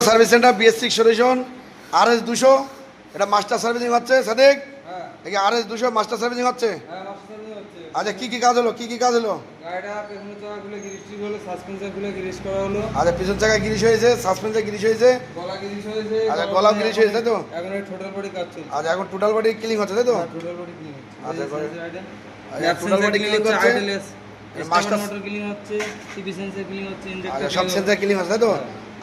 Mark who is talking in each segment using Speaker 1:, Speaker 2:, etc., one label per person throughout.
Speaker 1: Service centre BS6 solution RS200 এটা master servicing হচ্ছে সাদেক। এই RS200 মাস্টার সার্ভিসিং হচ্ছে। আচ্ছা কি কি কাজ হলো, কি কি কাজ হলো?
Speaker 2: গাড়িটা পেছনের চাকাগুলো গ্রিস ঠিক হলো, সাসপেন্সারগুলো গ্রিস করা হলো।
Speaker 1: আচ্ছা পিছন চাকায় গ্রিস হয়েছে, সাসপেন্সার গ্রিস হয়েছে,
Speaker 2: গলা গ্রিস হয়েছে।
Speaker 1: আচ্ছা গলা গ্রিস হয়েছে তাই তো?
Speaker 2: এখন এই টোটাল বডি কাজ চলছে।
Speaker 1: আচ্ছা এখন টোটাল বডি ক্লিন হচ্ছে তাই তো?
Speaker 2: টোটাল বডি ক্লিন হচ্ছে।
Speaker 1: আচ্ছা
Speaker 2: আচ্ছা
Speaker 1: টোটাল বডি ক্লিন হচ্ছে,
Speaker 2: মাস্টার মোটর ক্লিন হচ্ছে, সিপি সেন্সর ক্লিন হচ্ছে,
Speaker 1: আচ্ছা
Speaker 2: ইনজেক্টর
Speaker 1: সব সেন্সার ক্লিন হচ্ছে তাই তো?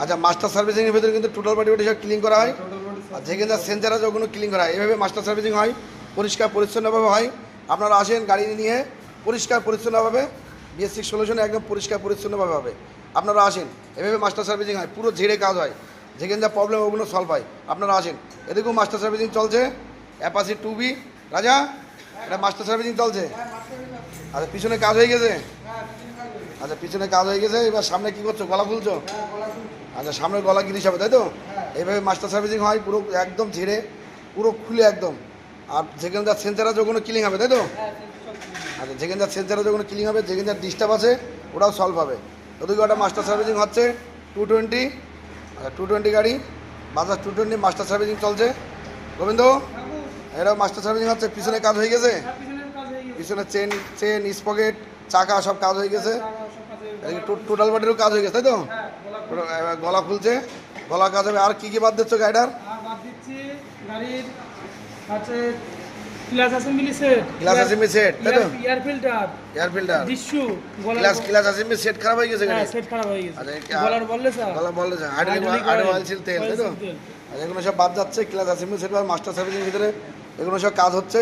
Speaker 1: আচ্ছা মাস্টার সার্ভিসিং এর ভিতরে কিন্তু টোটাল বডি সব ক্লিন করা হয়।
Speaker 2: টোটাল বডি
Speaker 1: আর যেখানে সেন্সার আছে ওগুলো ক্লিন করা হয়। এভাবে মাস্টার সার্ভিসিং হয়, পরিষ্কার পরিচ্ছন্নভাবে হয়। আপনারা আসেন গাড়ি নিয়ে, পরিষ্কার পরিচ্ছন্নভাবে BS6 সলিউশনে একদম পরিষ্কার পরিচ্ছন্নভাবে হবে। আপনারা আসেন, এভাবে মাস্টার সার্ভিসিং হয়, পুরো ঝেড়ে কাজ হয়, যেখানে যা প্রবলেম ওগুলো সলভ হয়। আপনারা আসেন, এদিকেও মাস্টার সার্ভিসিং চলছে, অ্যাপাচি 2B রাজা, এটা মাস্টার সার্ভিসিং চলছে। আচ্ছা পিছনে কাজ হয়ে গেছে, আচ্ছা পিছনে কাজ হয়ে গেছে, এবার সামনে কী করছো, গলা খুলছো? আচ্ছা সামনে গলা গিরিশ হবে তাই তো? এইভাবে মাস্টার সার্ভিসিং হয়, পুরো একদম ঝেড়ে পুরো খুলে একদম। আর যেখানে যা সেন্সার আছে ওগুলো ক্লিন হবে তাই তো? আচ্ছা যেখানে যা সেন্সার আছে ওগুলো ক্লিন হবে, যেখানে যা ডিস্টার্ব আছে ওটাও সলভ হবে। ওদিকে ওটা মাস্টার সার্ভিসিং হচ্ছে 220, আচ্ছা 220 গাড়ি, বাজাজ 220 মাস্টার সার্ভিসিং চলছে। গোবিন্দ এটাও মাস্টার সার্ভিসিং হচ্ছে, পিছনে কাজ হয়ে গেছে, পিছনে চেন চেন স্পকেট চাকা সব কাজ হয়ে গেছে। টোটাল বডিরও কাজ হয়ে গেছে তাই তো? গলা খুলছে, গলা কাজ হবে। আর কি কি বাদ দিচ্ছ গাড়িটার?
Speaker 3: বাদ দিচ্ছি গাড়ির আছে glass assembly set,
Speaker 1: glass assembly set তাই তো?
Speaker 3: এয়ার ফিল্টার,
Speaker 1: এয়ার ফিল্টার,
Speaker 3: ডিস্যু,
Speaker 1: গ্লাস অ্যাসেম্বলি সেট খারাপ হয়ে গেছে গাড়ি।
Speaker 3: সেট খারাপ হয়ে গেছে।
Speaker 1: আচ্ছা
Speaker 3: গলার বললে স্যার,
Speaker 1: গলা বললে হাইড্রোলিক অয়েল ছিল তেল তাই তো? আচ্ছা এগুলো সব বাদ যাচ্ছে। ক্লাস অ্যাসেম্বলি সেট আর মাস্টার সার্ভিসিং ভিতরে এগুলো সব কাজ হচ্ছে,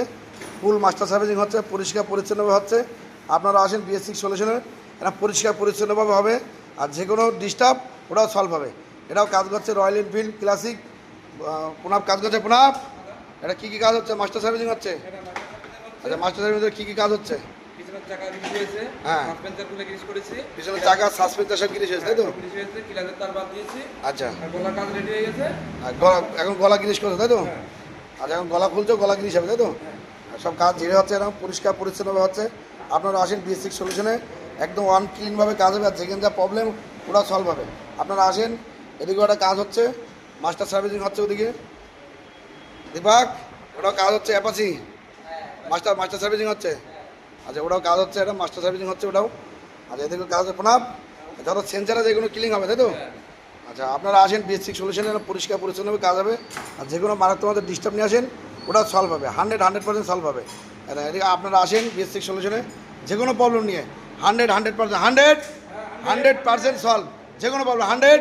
Speaker 1: ফুল মাস্টার সার্ভিসিং হচ্ছে, পরিষ্কার পরিচ্ছন্নভাবে হচ্ছে। আপনারা আসেন BS6 সলিউশনে, এটা পরিষ্কার পরিচ্ছন্নভাবে হবে। আর যে কোনো ডিস্টার্ব ওটাও সলভ হবে। এটাও কাজ করছে রয়্যাল এনফিল্ড ক্লাসিক, পুনাব কাজ করছে পুনাব। এটা কী কী কাজ হচ্ছে? মাস্টার সার্ভিসিং হচ্ছে। আচ্ছা মাস্টার সার্ভিসিং কী কী কাজ হচ্ছে?
Speaker 2: পিছনের চাকা গ্রিস হয়েছে,
Speaker 1: হ্যাঁ
Speaker 2: সাসপেন্সারগুলো গ্রিস করেছি,
Speaker 1: পিছনে চাকা সাসপেন্সার সব গিরিশ হয়েছে তাই তো?
Speaker 2: গ্রিস হয়েছে, ক্লাসের তার বাদ দিয়েছি।
Speaker 1: আচ্ছা
Speaker 2: আর গলা কাজ রেডি হয়ে গেছে।
Speaker 1: আর গলা এখন গলা গিরিশ করছে তাই তো? আচ্ছা এখন গলা খুলছো, গলা গিরিশ হবে তাই তো? আর সব কাজ ঝেড়ে হচ্ছে, এরকম পরিষ্কার পরিচ্ছন্নভাবে হচ্ছে। আপনারা আসেন BS6 সলিউশনে, একদম ক্লিনভাবে কাজ হবে। আর যেখানে যা প্রবলেম ওটা সলভ হবে। আপনারা আসেন, এদিকে একটা কাজ হচ্ছে, মাস্টার সার্ভিসিং হচ্ছে ওদিকে দীপক, ওটাও কাজ হচ্ছে। অ্যাপাচি মাস্টার সার্ভিসিং হচ্ছে। আচ্ছা ওটাও কাজ হচ্ছে, এটা মাস্টার সার্ভিসিং হচ্ছে ওটাও। আচ্ছা এদিকে কাজ হচ্ছে প্রণাম, যত সেন্সার আছে এগুলো ক্লিন হবে তাই তো? আচ্ছা আপনারা আসেন BS6 সলিউশনে, পরিষ্কার পরিচ্ছন্নভাবে কাজ হবে। আর যে কোনো মারাত্মক ডিস্টার্ব নিয়ে আসেন, ওটাও সলভ হবে, 100% সলভ হবে। এদিকে আপনারা আসেন BS6 সলিউশনে, যে কোনো প্রবলেম নিয়ে 100% সলভ, যে কোনো প্রবলেম 100